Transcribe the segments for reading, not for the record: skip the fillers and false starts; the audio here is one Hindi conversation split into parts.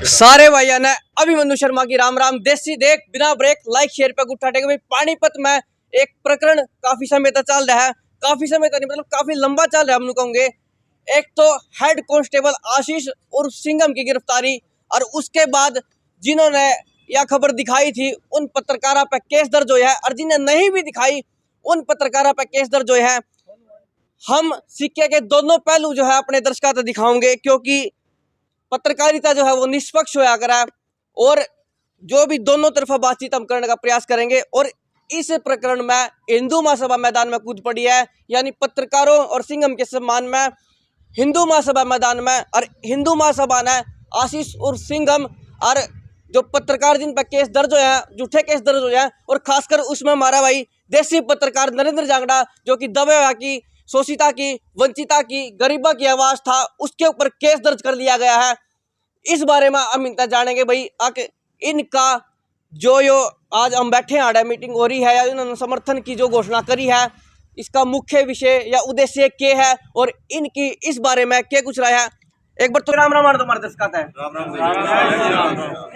सारे भाइयों ने अभिमन्यु शर्मा की राम राम। देसी देख बिना ब्रेक लाइक शेयर पे गुट्ठा टेके भाई। पानीपत में एक प्रकरण काफी समय तक चल रहा है, काफी समय तक नहीं मतलब काफी लंबा चल रहा है हम कहोगे। एक तो हेड कांस्टेबल आशीष और सिंघम की गिरफ्तारी, और उसके बाद जिन्होंने यह खबर दिखाई थी उन पत्रकारों पर केस दर्ज हुआ है, और जिन्हें नहीं भी दिखाई उन पत्रकारों पर केस दर्ज हुआ है। हम सिक्के के दोनों पहलू जो है अपने दर्शकों को दिखाओगे, क्योंकि पत्रकारिता जो है वो निष्पक्ष होया करा, और जो भी दोनों तरफा बातचीत हम करने का प्रयास करेंगे। और इस प्रकरण में हिंदू महासभा मैदान में कूद पड़ी है, यानी पत्रकारों और सिंघम के सम्मान में हिंदू महासभा मैदान में। और हिंदू महासभा ने आशीष और सिंघम और जो पत्रकार जिन पर केस दर्ज हुए हैं, झूठे केस दर्ज हुए हैं, और खासकर उसमें हमारा भाई देसी पत्रकार नरेंद्र जांगड़ा जो कि दबे हुआ की, शोषिता की, वंचिता की, गरीबा की आवाज था, उसके ऊपर केस दर्ज कर लिया गया है। इस बारे में हम इनका जानेंगे भाई इनका जो आज हम बैठे हैं मीटिंग हो रही है, या इन्होंने समर्थन की जो घोषणा करी है, इसका मुख्य विषय या उद्देश्य क्या है, और इनकी इस बारे में क्या कुछ रहा है। एक बार तो राम राम तो हमारे दर्शक है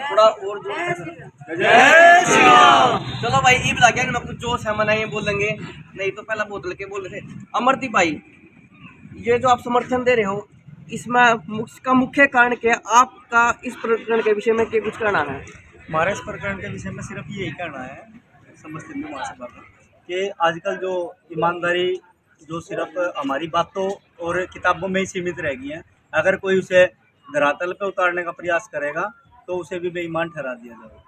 थोड़ा और चलो भाई ईब लग गया, कुछ जोश है मना ये बोलेंगे, नहीं तो पहला बोतल के बोल रहे थे। अमरदीप भाई, ये जो आप समर्थन दे रहे हो, इसमें इसका मुख्य कारण क्या है? आपका इस प्रकरण के विषय में क्या कुछ कहना है? हमारे इस प्रकरण के विषय में सिर्फ यही कहना है समस्त हिंदू महासभा का कि आजकल जो ईमानदारी जो सिर्फ हमारी बातों और किताबों में ही सीमित रह गई है, अगर कोई उसे धरातल पे उतारने का प्रयास करेगा तो उसे भी बेईमान ठहरा दिया जाएगा।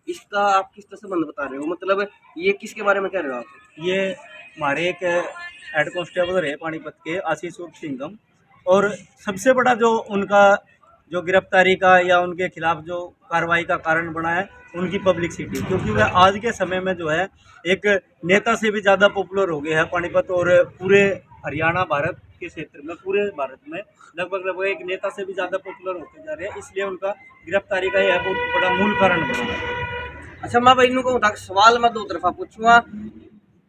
इसका आप किस तरह संबंध बता रहे हो, मतलब ये किसके बारे में कह रहे हो आप? ये हमारे एक हेड कांस्टेबल रहे पानीपत के आशीष उर्फ सिंघम, और सबसे बड़ा जो उनका जो गिरफ्तारी का या उनके खिलाफ जो कार्रवाई का कारण बना है उनकी पब्लिसिटी, क्योंकि वह आज के समय में जो है एक नेता से भी ज़्यादा पॉपुलर हो गए हैं पानीपत और पूरे हरियाणा भारत के क्षेत्र में, पूरे भारत में लगभग एक नेता से भी ज़्यादा पॉपुलर होते जा रहे हैं। इसलिए उनका गिरफ्तारी का यह बहुत बड़ा मूल कारण बना है। अच्छा, मैं भाई इनको सवाल मैं दो तरफा पूछूंगा।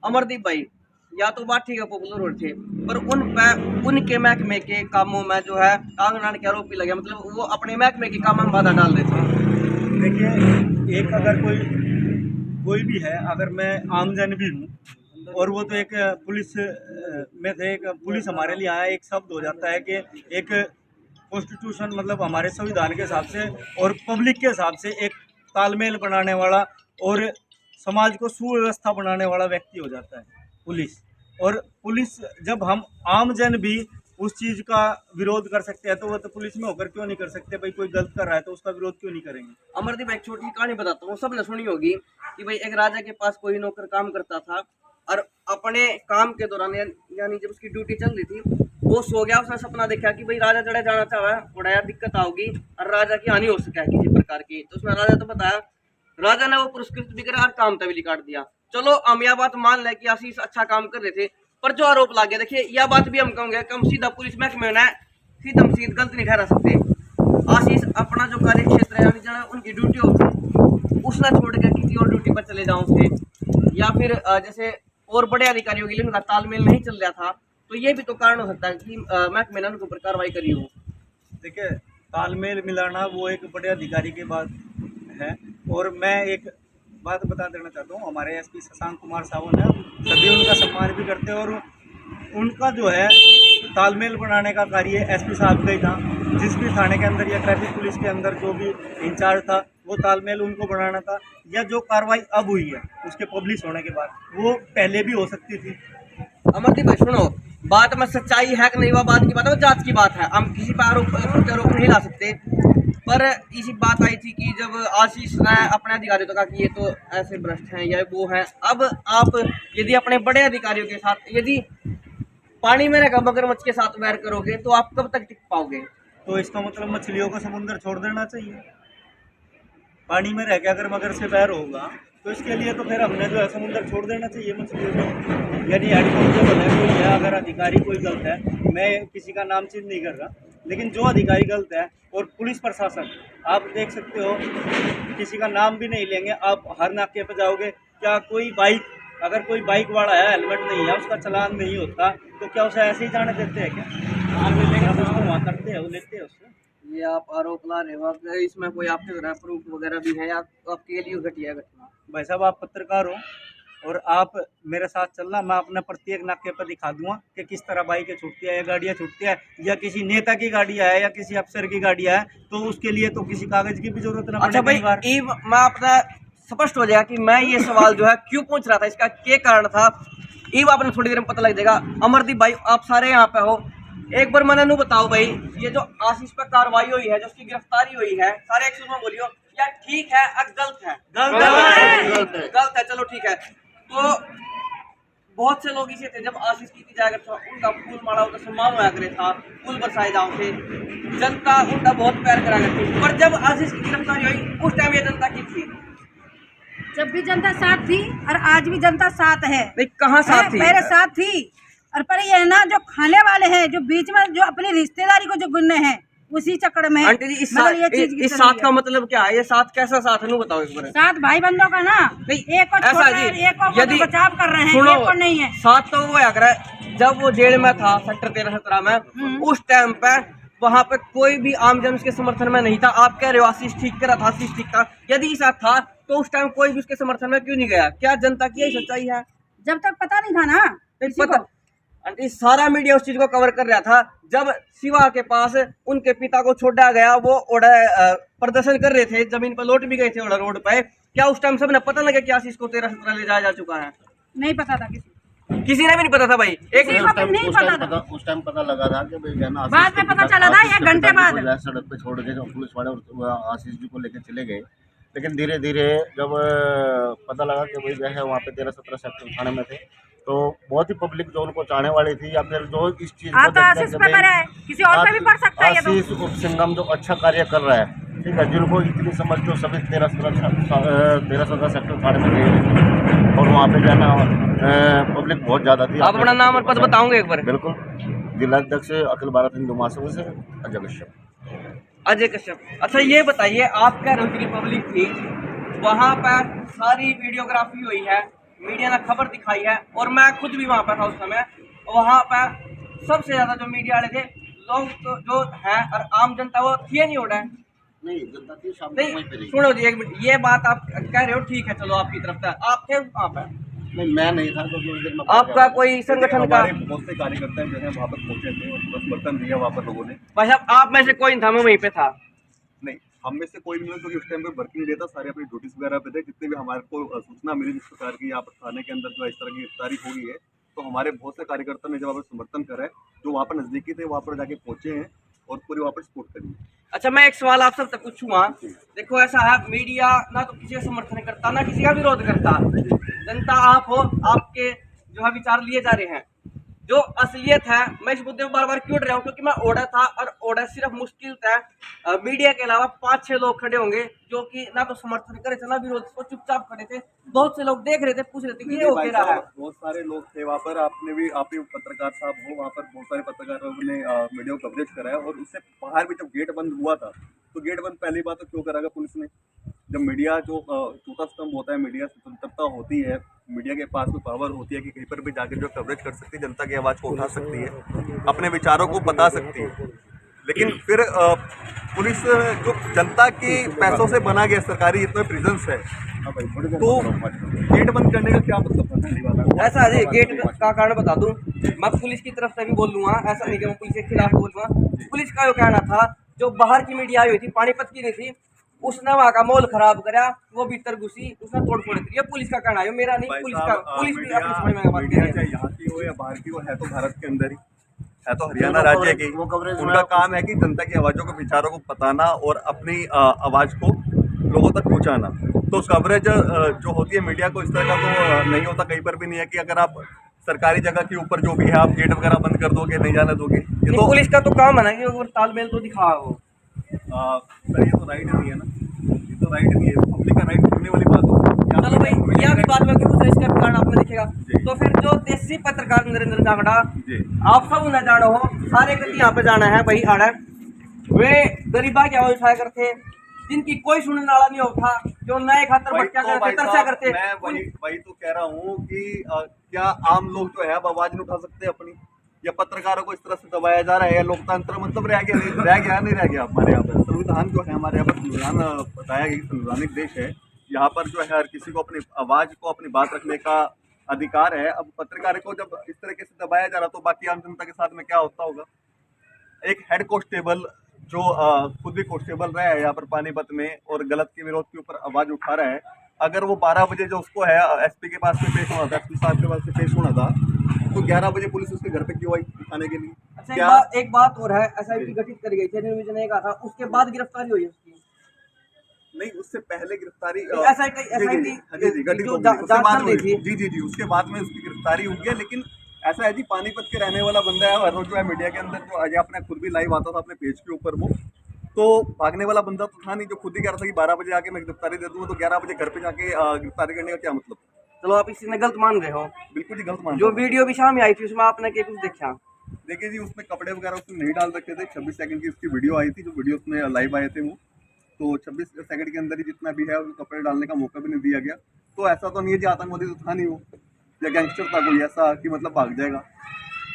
अमरदीप भाई, या तो बात ठीक है पॉपुलर हो थे, पर उनके महकमे के कामों में जो है कांगना के आरोप भी लगे, मतलब वो अपने महकमे के कामों में बाधा डाल रहे थे। देखिए, एक अगर कोई भी है, अगर मैं आमजन भी हूँ और वो तो एक पुलिस में थे, एक पुलिस हमारे लिए आया, एक शब्द हो जाता है कि एक कॉन्स्टिट्यूशन मतलब हमारे संविधान के हिसाब से और पब्लिक के हिसाब से एक तालमेल बनाने वाला और समाज को सुव्यवस्था बनाने वाला व्यक्ति हो जाता है पुलिस। और पुलिस, जब हम आमजन भी उस चीज़ का विरोध कर सकते हैं तो वह तो पुलिस में होकर क्यों नहीं कर सकते? भाई कोई गलत कर रहा है तो उसका विरोध क्यों नहीं करेंगे? अमरदीप, एक छोटी कहानी बताता हूँ, सबने सुनी होगी कि भाई एक राजा के पास कोई नौकर काम करता था, और अपने काम के दौरान यानी जब उसकी ड्यूटी चल रही थी वो सो गया। उसने सपना देखा कि भाई राजा चढ़े जाना चाह रहा है, बड़ा यार दिक्कत आओगी और राजा की हानि हो सके किसी प्रकार की। तो उसने राजा तो बताया, राजा ने वो पुरस्कृत भी करा और काम तभी काट दिया। चलो हम यह बात मान लें कि आशीष अच्छा काम कर रहे थे, पर जो आरोप लग गया, देखिए यह बात भी हम कहोगे कम सीधा पुलिस महकमे ने सीधा गलत नहीं ठहरा सकते। आशीष अपना जो कार्य क्षेत्र है यानी जहाँ उनकी ड्यूटी होती उसने छोड़ कर किसी और ड्यूटी पर चले जाओ थे, या फिर जैसे और बड़े अधिकारियों के लिए उनका तालमेल नहीं चल रहा था, तो ये भी तो कारण हो सकता है कि महकमे ने उनके ऊपर कार्रवाई करी हो। देखिए, तालमेल मिलाना वो एक बड़े अधिकारी की बात है, और मैं एक बात बता देना चाहता हूँ, हमारे एसपी शशांक कुमार साहब हैं, सभी उनका सम्मान भी करते हैं, और उनका जो है तालमेल बनाने का कार्य एसपी साहब का ही था। जिस भी थाने के अंदर या ट्रैफिक पुलिस के अंदर जो भी इंचार्ज था, वो तालमेल उनको बनाना था। या जो कार्रवाई अब हुई है उसके पब्लिश होने के बाद, वो पहले भी हो सकती थी। अमरदीप भाई सुनो, बात में सच्चाई है कि नहीं वह बात की बात है, वो जांच की बात है, हम किसी पर आरोप नहीं ला सकते। पर इसी बात आई थी कि जब आशीष ने अपने अधिकारियों को कहा कि ये तो ऐसे भ्रष्ट हैं या वो हैं, अब आप यदि अपने बड़े अधिकारियों के साथ यदि पानी में रहकर मगरमच्छ के साथ वैर करोगे तो आप कब तक टिक पाओगे? तो इसका मतलब मछलियों को समुद्र छोड़ देना चाहिए। पानी में रह के अगर मगर से वैर होगा तो इसके लिए तो फिर हमने जो है समुद्र छोड़ देना चाहिए मछलियों को। यानी हेड कांस्टेबल है कोई है, अगर अधिकारी कोई गलत है, मैं किसी का नाम चिन्ह नहीं कर रहा, लेकिन जो अधिकारी गलत है, और पुलिस प्रशासन आप देख सकते हो, किसी का नाम भी नहीं लेंगे, आप हर नाके पर जाओगे, क्या कोई बाइक, अगर कोई बाइक वाला है, हेलमेट नहीं है, उसका चलान नहीं होता, तो क्या उसे ऐसे ही जाने देते हैं? क्या उसको वहाँ करते हैं, वो लेते हैं उससे। ये आप आरोप ला रहे हो, इसमें कोई आपके घर प्रूफ वगैरह भी है या आपके लिए घटिया घटना? भाई साहब आप पत्रकार हो और आप मेरे साथ चलना, मैं अपने प्रत्येक नाके पर दिखा दूंगा कि किस तरह बाइकें छूटती है या गाड़ियाँ छूटती है, या किसी नेता की गाड़ियाँ है या किसी अफसर की गाड़ियाँ है, तो उसके लिए तो किसी कागज की भी जरूरत ना अच्छा पड़े। भाई, मैं अपना स्पष्ट हो जाएगा कि मैं ये सवाल जो है क्यों पूछ रहा था, इसका क्या कारण था, ईव आपने थोड़ी देर में पता लग जाएगा। अमरदीप भाई आप सारे यहाँ पे हो, एक बार मैंने बताओ भाई, ये जो आशीष पे कार्रवाई हुई है, जो उसकी गिरफ्तारी हुई है, सारे एक सुनो बोलियो, या ठीक है या गलत है? गलत है, चलो ठीक है। तो बहुत से लोग इसे थे जब आशीष की जाया करता उनका फूल माला उनका सम्मान होया करे था, फूल बरसाए जाओ थे, जनता उनका बहुत प्यार करा करती, पर जब आशीष की गिरफ्तारी हुई उस टाइम ये जनता की थी? जब भी जनता साथ थी और आज भी जनता साथ है। नहीं, कहाँ साथ थी? मेरे साथ थी। और पर ये है ना, जो खाने वाले हैं, जो बीच में जो अपनी रिश्तेदारी को जो गुन्ने हैं, उसी चक्कर में आंटी जी इस साथ का मतलब क्या है? ये साथ कैसा साथ है, बताओ एक बार। साथ भाई बंधों का ना, एक को छोड़ रहे हैं, एक को तो बचाव कर रहे हैं, एक को नहीं है साथ। तो वो क्या जब वो जेल में था सेक्टर 13-17 में, उस टाइम पे वहाँ पे कोई भी आमजन उसके समर्थन में नहीं था। आप कह रहे हो आशीष ठीक करा था, आशीष ठीक था, यदि साथ था तो उस टाइम कोई भी उसके समर्थन में क्यों नहीं गया? क्या जनता की यही सच्चाई है? जब तक पता नहीं था ना, पता आंटी, सारा मीडिया उस चीज को कवर कर रहा था। जब शिवा के पास उनके पिता को छोड़ा गया, वो प्रदर्शन कर रहे थे, जमीन पर लौट भी गए थे रोड पे, क्या उस टाइम सबने पता लगा कि आशीष को 13-17 ले जाया जा चुका है? नहीं पता था, किसी ने भी नहीं पता था भाई। एक उस टाइम पता लगा था कि भाई ना, बाद में पता चला था 1 घंटे बाद सड़क पे छोड़ के पुलिस वाले आशीष जी को लेकर चले गए। लेकिन धीरे धीरे जब पता लगा कि भाई जो है वहाँ पे 13-17 सेक्टर थाने में थे, तो बहुत ही पब्लिक जो उनको चाहने वाली थी, या फिर जो इस चीज को किसी और पे भी पड़ सकता है, आशीष उप सिंघम जो अच्छा कार्य कर रहा है, ठीक है, जिनको इतनी समझ जो सभी 13-17 सेक्टर थाने में गए और वहाँ पे जो है ना पब्लिक बहुत ज्यादा थी। आप अपना नाम और पद बताओगे एक बार? बिल्कुल, जिलाध्यक्ष अखिल भारत हिंदू महासभा से अजय कश्यप। अजय कश्यप, अच्छा ये बताइए, आप कह रहे हो कि पब्लिक थी वहाँ पर, सारी वीडियोग्राफी हुई है, मीडिया ने खबर दिखाई है, और मैं खुद भी वहाँ पर था उस समय। वहाँ पर सबसे ज्यादा जो मीडिया वाले थे लोग तो जो है, और आम जनता वो थी नहीं उड़ा नहीं, जनता थी शाम को वहीं पे रही। सुनो जी एक मिनट, ये बात आप कह रहे हो ठीक है, चलो आपकी तरफ था, आप थे वहाँ पर? नहीं, मैं नहीं था, क्योंकि आपका कोई संगठन का? बहुत से कार्यकर्ता जो है वहाँ पर पहुंचे थे और समर्थन दिया वहाँ पर लोगों ने। भाई साहब आप में से कोई नहीं था, मैं वहीं पे था। नहीं, हम में से कोई नहीं है, क्योंकि उस टाइम पे वर्किंग डे था, सारे अपनी ड्यूटीज वगैरह पे थे। जितने भी हमारे को सूचना मिली जिस प्रकार की यहाँ पर थाने के अंदर जो इस तरह की गिरफ्तारी हो गई है, तो हमारे बहुत से कार्यकर्ता ने जब वहाँ पर समर्थन करा है, जो वहाँ पर नजदीकी थे वहाँ पर जाके पहुंचे हैं और पूरी वहाँ पर सपोर्ट करी है। अच्छा मैं एक सवाल आप सब तक पूछूंगा। देखो ऐसा है, मीडिया ना तो किसी का समर्थन करता ना किसी का विरोध करता, जनता आप हो, आपके जो है विचार लिए जा रहे हैं। जो असलियत है, मैं इस मुद्दे में बार बार क्यों रहा हूँ, क्योंकि मैं ओडा था, और ओडा सिर्फ मुश्किल था मीडिया के अलावा 5-6 लोग खड़े होंगे जो कि ना तो समर्थन करे थे ना विरोध, को चुपचाप खड़े थे। बहुत से लोग देख रहे थे, पूछ रहे थे कि ये हो क्या रहा है। बहुत सारे लोग थे वहाँ पर, आपने भी, आप भी पत्रकार साहब हो, वहाँ पर बहुत सारे पत्रकारों ने वीडियो कवरेज कराया। और उससे बाहर भी जब गेट बंद हुआ था, तो गेट बंद पहली बात तो क्यों करागा पुलिस ने? जब मीडिया जो चौथा स्तंभ होता है, मीडिया स्वतंत्रता होती है, मीडिया के पास में पावर होती है कि कहीं पर भी जाकर जो कवरेज कर सकती है, जनता की आवाज़ को उठा सकती है, अपने विचारों को बता सकती है। लेकिन फिर पुलिस जो जनता की पैसों से बना गया सरकारी जितने प्रिजन्स है, तो गेट बंद करने का क्या मतलब है? ऐसा है, गेट का कारण बता दूं, मैं पुलिस की तरफ से भी बोल लूंगा, ऐसा नहीं कि मैं पुलिस के खिलाफ बोलूंगा। पुलिस का जो कहना था, जो बाहर की मीडिया आई हुई थी, पानीपत की नहीं थी, उसने वहाँ का माहौल खराब करा, वो भीतर घुसी, उसने तोड़ फोड़ करी। ये पुलिस का कहना है, मेरा नहीं, पुलिस का। पुलिस भी अपनी समझ में बात मीडिया चाहे यहाँ की हो या बाहर की हो, है तो भारत के अंदर ही है, तो हरियाणा राज्य की। उनका काम है कि जनता की आवाज़ों को, विचारों को बताना और अपनी आवाज़ को लोगों तक पहुँचाना। तो कवरेज जो होती है मीडिया को, इस तरह का तो नहीं होता, कहीं पर भी नहीं है कि अगर आप सरकारी जगह के ऊपर जो भी है आप गेट वगैरह बंद कर दोगे, नहीं जाने दोगे। ये तो पुलिस का तो काम है ना कि तालमेल तो दिखा हो। सर ये तो राइट नहीं है ना, ये तो राइट नहीं है, पब्लिक का राइट होने वाली बात हो। चलो भाई, यह भी बात में क्यों इसका कारण आपने दिखेगा। तो फिर जो देसी पत्रकार नरेंद्र जागड़ा, आप सब उन्हें जानो हो, सारे गति यहाँ पे जाना है भाई आड़ा, वे गरीबा की आवाज उठाया करते, जिनकी कोई सुनने वाला नहीं होता, जो नए खातर भटका करते, तरसा करते। मैं वही तो कह रहा हूँ कि क्या आम लोग जो है अब आवाज नहीं उठा सकते अपनी? या पत्रकारों को इस तरह से दबाया जा रहा है, या लोकतंत्र मतलब रह गया नहीं रह गया हमारे यहाँ पर। संविधान जो है हमारे यहाँ पर, संविधान बताया गया कि संवैधानिक देश है, यहाँ पर जो है हर किसी को अपनी आवाज़ को, अपनी बात रखने का अधिकार है। अब पत्रकारों को जब इस तरीके से दबाया जा रहा तो बाकी आम जनता के साथ में क्या होता होगा। एक हेड कांस्टेबल जो खुद भी कांस्टेबल रहा है यहाँ पर पानीपत में और गलत के विरोध के ऊपर आवाज़ उठा रहा है, अगर वो 12 बजे जो उसको है एसपी के पास में पेश होना था, एसपी साहब के पास में पेश होना था, तो 11 बजे पुलिस उसके घर पे क्यों आई उठाने के लिए? अच्छा, एक बात और है, एसआईटी गठित करी गई थी, निर्विजन ने कहा था, उसके बाद गिरफ्तारी हुई उसकी? नहीं, उससे पहले गिरफ्तारी एसआईटी गठित जी उसके बाद में उसकी गिरफ्तारी हुई है। लेकिन ऐसा है जी, पानीपत के रहने वाला बंदा है, हर रोज जो है मीडिया के अंदर जो आज अपने खुद भी लाइव आता था अपने पेज के ऊपर, वो तो भागने वाला बंदा तो था नहीं, जो खुद ही कह रहा था कि 12 बजे आके मैं गिरफ्तारी दे दूंगा, तो 11 बजे घर पे जाके गिरफ्तारी करने का क्या मतलब? चलो, आप इसी में गलत मान रहे हो। बिल्कुल जी गलत मान। जो वीडियो भी शाम में आई थी उसमें आपने क्या कुछ देखा? देखिए जी, उसमें कपड़े वगैरह उसने नहीं डाल रखे थे। 26 सेकंड की उसकी वीडियो आई थी, जो वीडियो उसमें लाइव आए थे वो, तो 26 सेकंड के अंदर ही जितना भी है उसको कपड़े डालने का मौका भी नहीं दिया गया। तो ऐसा तो नहीं है जी, आतंकवादी तो था नहीं वो, या गैंगस्टर था कोई ऐसा कि मतलब भाग जाएगा,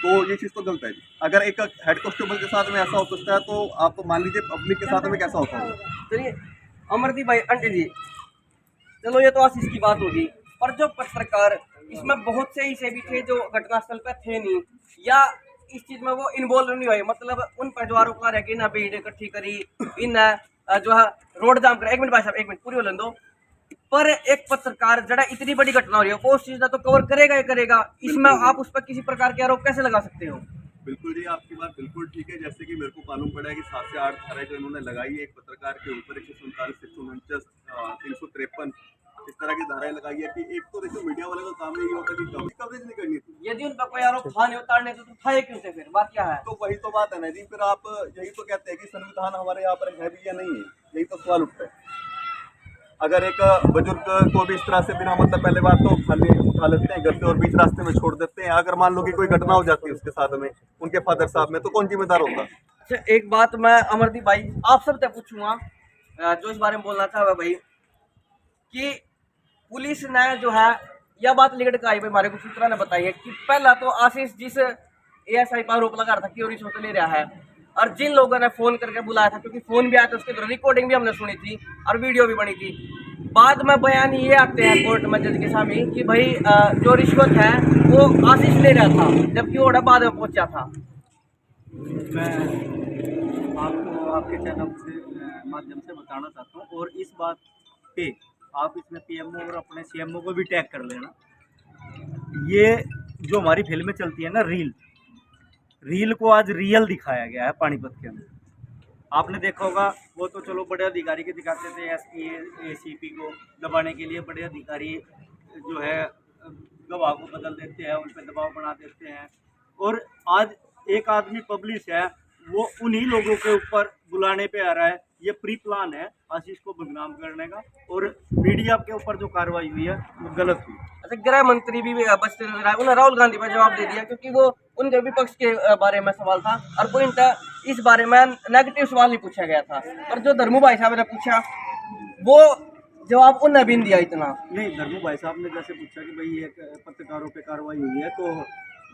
तो ये चीज़ तो गलत है जी। अगर एक हेड कांस्टेबल के साथ में ऐसा हो सकता है, तो आप मान लीजिए पब्लिक के साथ में कैसा होता होगा? चलिए अमरदीप भाई, आंटी जी, चलो ये तो आशीष की बात होगी, पर जो पत्रकार इसमें बहुत से ऐसे भी थे जो घटनास्थल पर थे नहीं, या इस चीज में वो इन्वॉल्व नहीं हुए, मतलब उन पर जो आरोप लगा कि ना भीड़ इकट्ठी करी, इन जो है रोड जाम कर, 1 मिनट भाई साहब, 1 मिनट पूरी बोलन दो। पर एक पत्रकार जड़ा इतनी बड़ी घटना हो रही है, वो उस चीज का तो कवर करेगा ही करेगा, इसमें आप उस पर किसी प्रकार के आरोप कैसे लगा सकते हो? बिल्कुल जी, आपकी बात बिल्कुल ठीक है। जैसे कि मेरे को मालूम पड़ा है कि 7 से 8 धाराएं जो इन्होंने लगाई है एक पत्रकार के ऊपर, 147, 149, 353 इस तरह की धाराएं लगाई है। कि एक तो देखो, मीडिया वाले का काम यही होता है कि कवरेज नहीं करनी थी। यदि उन पर कोई आरोप था नहीं उतारने तो उठाए क्यों थे फिर? बात क्या है? तो वही तो बात है ना जी, फिर आप यही तो कहते हैं कि संविधान हमारे यहाँ पर है भी या नहीं है, यही तो सवाल उठता है। अगर एक बुजुर्ग को भी इस तरह से बिना मतलब, पहले बात तो उठा लेते हैं घर से और बीच रास्ते में छोड़ देते हैं, अगर मान लो कि कोई घटना हो जाती है उसके साथ में, उनके फादर साहब में, तो कौन जिम्मेदार होता? अच्छा, एक बात मैं अमरदीप भाई आप सबसे पूछूंगा, जो इस बारे में बोलना चाहे भाई, कि पुलिस ने जो है यह बात लिखट का आई भाई, हमारे को सूत्रा ने बताई है कि पहला तो आशीष जिस एएसआई पर आरोप लगा रहा था कि वो रिश्वत ले रहा है, और जिन लोगों ने फोन करके बुलाया था, क्योंकि फोन भी आया था उसके द्वारा, रिकॉर्डिंग भी हमने सुनी थी और वीडियो भी बनी थी, बाद में बयान ये आते हैं कोर्ट में जज के सामने कि भाई जो रिश्वत है वो आशीष ले रहा था, जबकि वो बाद में पहुंचा था। मैं आपको आपके चैनल से माध्यम से बताना चाहता हूँ, और इस बात पे आप इसमें पीएमओ और अपने सीएमओ को भी टैग कर लेना। ये जो हमारी फिल्में चलती है ना, रील को आज रियल दिखाया गया है पानीपत के अंदर। आपने देखा होगा, वो तो चलो बड़े अधिकारी के दिखाते थे, एसपी एसीपी को दबाने के लिए बड़े अधिकारी जो है गवाह को बदल देते हैं, उन पर दबाव बना देते हैं, और आज एक आदमी पब्लिश है, वो उन्हीं लोगों के ऊपर बुलाने पे आ रहा है। ये प्री प्लान है आशीष को बदनाम करने का, और मीडिया के ऊपर जो कार्रवाई हुई है वो गलत हुई। अच्छा, गृह मंत्री भी बचते नजर आए, उन्होंने राहुल गांधी पर जवाब दे दिया, क्योंकि वो उनके विपक्ष के बारे में सवाल था और पॉइंट इस बारे में नेगेटिव सवाल नहीं पूछा गया था, और जो धर्मू भाई साहब ने पूछा वो जवाब उन्हें भी नहीं दिया इतना। नहीं, धर्मू भाई साहब ने जैसे पूछा कि भाई ये पत्रकारों पे कार्रवाई हुई है, तो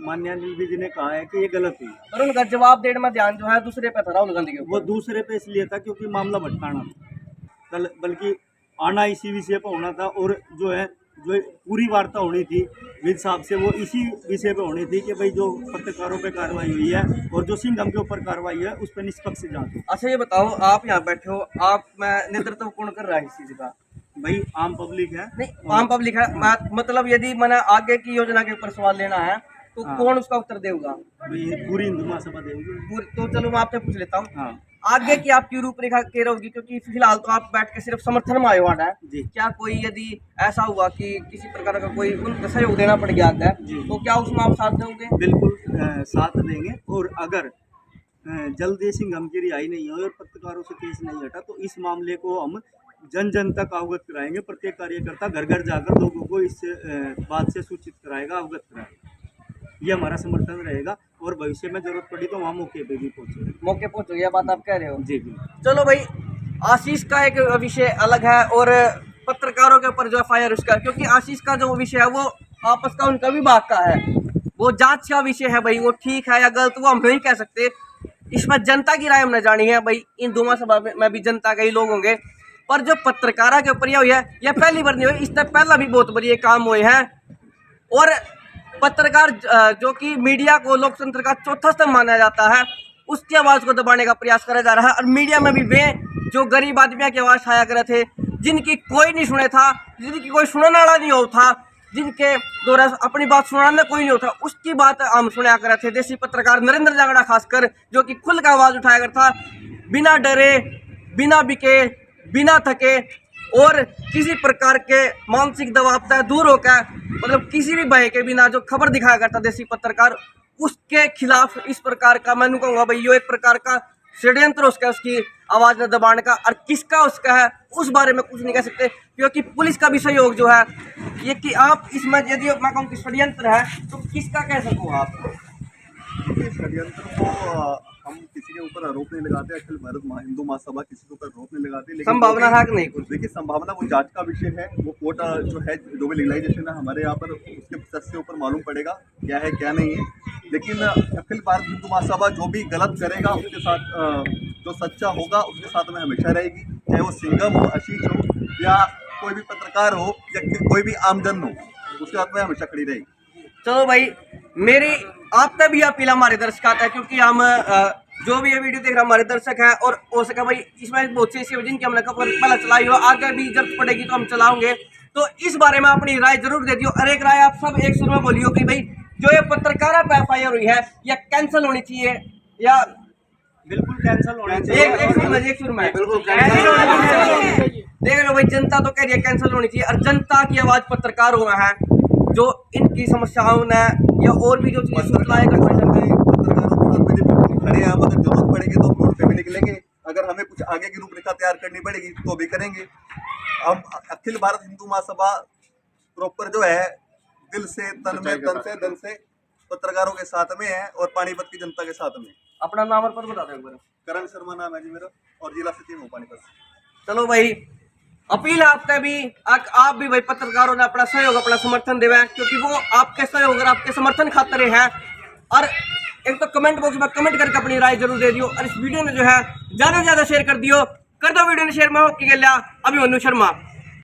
माननीय अनिल विज ने कहा है कि ये गलत हुई, और उनका जवाब देने में ध्यान जो है दूसरे पे था, राहुल गांधी के। वो दूसरे पे इसलिए था क्योंकि मामला भटकाना था, बल्कि आना इसी विषय पर होना था, और जो है जो पूरी वार्ता होनी थी विज साहब से, वो इसी विषय पे होनी थी कि भाई जो पत्रकारों पे कार्रवाई हुई है और जो सिंघम के ऊपर कार्रवाई है उस पर निष्पक्ष जांच हो। अच्छा, ये बताओ, आप यहाँ बैठे हो, आप में नेतृत्व कौन कर रहा है इस चीज का? भाई आम पब्लिक है। नहीं, आम पब्लिक है, मतलब यदि मैंने आगे की योजना के ऊपर सवाल लेना है तो कौन उसका उत्तर देगा? पूरी हिंदू महासभा देगी। तो चलो मैं आपसे पूछ लेता हूँ, हाँ, आगे की आपकी रूपरेखा क्या रहेगी? क्योंकि फिलहाल तो आप बैठ के सिर्फ समर्थन में आए हुआ है जी। क्या कोई यदि ऐसा हुआ कि किसी प्रकार का कोई उनको सहयोग देना पड़ गया है, तो क्या उसमें आप साथ दोगे? बिल्कुल साथ देंगे, और अगर जल्दी सिंघम की रिहाई नहीं हुई और पत्रकारों से केस नहीं हटा, तो इस मामले को हम जन जन तक अवगत कराएंगे। प्रत्येक कार्यकर्ता घर घर जाकर लोगों को इस बात से सूचित कराएगा, अवगत कराएगा। ये हमारा समर्थन रहेगा, और भविष्य में जरूरत पड़ी तो वहाँ मौके पे भी पहुँचेंगे। मौके पहुंचोगे, ये बात आप कह रहे हो? जी बिल्कुल। चलो भाई, आशीष का एक विषय अलग है और पत्रकारों के ऊपर जो एफआईआर उसका, क्योंकि आशीष का जो विषय है वो आपस का उनका विभाग का है, वो जांच का विषय है भाई, वो ठीक है या गलत वो हम नहीं कह सकते। इसमें जनता की राय हमने जानी है भाई, इन दोनों सभा में भी जनता के ही लोग होंगे। पर जो पत्रकारा के ऊपर यह हुई है, यह पहली बार नहीं हुई, इससे पहला भी बहुत बड़ी काम हुए हैं। और पत्रकार जो कि मीडिया को लोकतंत्र का चौथा स्तंभ माना जाता है, उसकी आवाज़ को दबाने का प्रयास करा जा रहा है। और मीडिया में भी वे जो गरीब आदमियों की आवाज़ उठाया करे थे, जिनकी कोई नहीं सुने था, जिनकी कोई सुनने वाला नहीं हो था, जिनके द्वारा अपनी बात सुनाना कोई नहीं होता, उसकी बात हम सुना करे थे। देसी पत्रकार नरेंद्र जांगड़ा खासकर, जो कि खुल का आवाज़ उठाया करता, बिना डरे, बिना बिके, बिना थके और किसी प्रकार के मानसिक दबाव से दूर होकर, मतलब किसी भी भय के बिना जो खबर दिखाया करता देसी पत्रकार, उसके खिलाफ इस प्रकार का मैं कहूँगा भाई यो एक प्रकार का षड्यंत्र उसका, उसकी आवाज़ न दबाने का। और किसका उसका है उस बारे में कुछ नहीं कह सकते, क्योंकि पुलिस का भी सहयोग जो है ये कि आप इसमें यदि मैं कहूँ कि षड्यंत्र है तो किसका कह सको आप? षड्यंत्र को हम किसी के ऊपर आरोप नहीं लगाते, अखिल भारत हिंदू महासभा किसी के ऊपर आरोप नहीं लगाती, लेकिन संभावना है कि नहीं कुछ? देखिए संभावना वो जांच का विषय है, वो कोर्ट जो है जो भी लीगलाइजेशन है हमारे यहाँ पर उसके प्रोसेस के ऊपर मालूम पड़ेगा क्या है क्या नहीं है। लेकिन अखिल भारत हिंदू महासभा जो भी गलत करेगा उसके साथ, जो सच्चा होगा उसके साथ में हमेशा रहेगी, चाहे वो सिंघम हो, आशीष हो या कोई भी पत्रकार हो या कोई भी आमजन हो, उसके साथ में हमेशा खड़ी रहेगी। चलो भाई, मेरी आप तक भी अपील हमारे दर्शक आता है, क्योंकि हम जो भी ये वीडियो देख रहे हैं हमारे दर्शक हैं, और हो सका भाई इसमें बहुत सी ऐसी जिनकी हमने खबर पहले चलाई हो, आगे भी जरूरत पड़ेगी तो हम चलाओगे। तो इस बारे में अपनी राय जरूर दे दियो, और एक राय आप सब एक सुर में बोलियो कि भाई जो ये पत्रकारा पे FIR हुई है या कैंसिल होनी चाहिए या बिल्कुल कैंसिल होनी चाहिए। एक सुर में बिल्कुल देख लो भाई, जनता तो कह रही है कैंसिल होनी चाहिए, और जनता की आवाज़ पत्रकार हुआ है जो इनकी समस्याओं ने या और भी जो चीज़ें सुनाएगा खड़े हैं, अगर जरूरत पड़ेगी तो रोड पे भी निकलेंगे, अगर हमें कुछ आगे की रूपरेखा तैयार करनी पड़ेगी तो भी करेंगे। हम अखिल भारत हिंदू महासभा प्रॉपर जो है दिल से, तन में, तन से, धन से पत्रकारों के साथ में है और पानीपत की जनता के साथ में। अपना नाम और पद बता दो एक बार। करण शर्मा नाम है जी मेरा और जिला सचिव हूँ पानीपत। चलो भाई, अपील है आपका भी, आप भी भाई पत्रकारों ने अपना सहयोग, अपना समर्थन देवे, क्योंकि वो आपके सहयोग और आपके समर्थन खातिर है। और एक तो कमेंट बॉक्स में कमेंट करके अपनी राय जरूर दे दियो, और इस वीडियो ने जो है ज़्यादा से ज़्यादा शेयर कर दियो, कर दो वीडियो ने शेयर में हो कि गया अभिमन्यु शर्मा।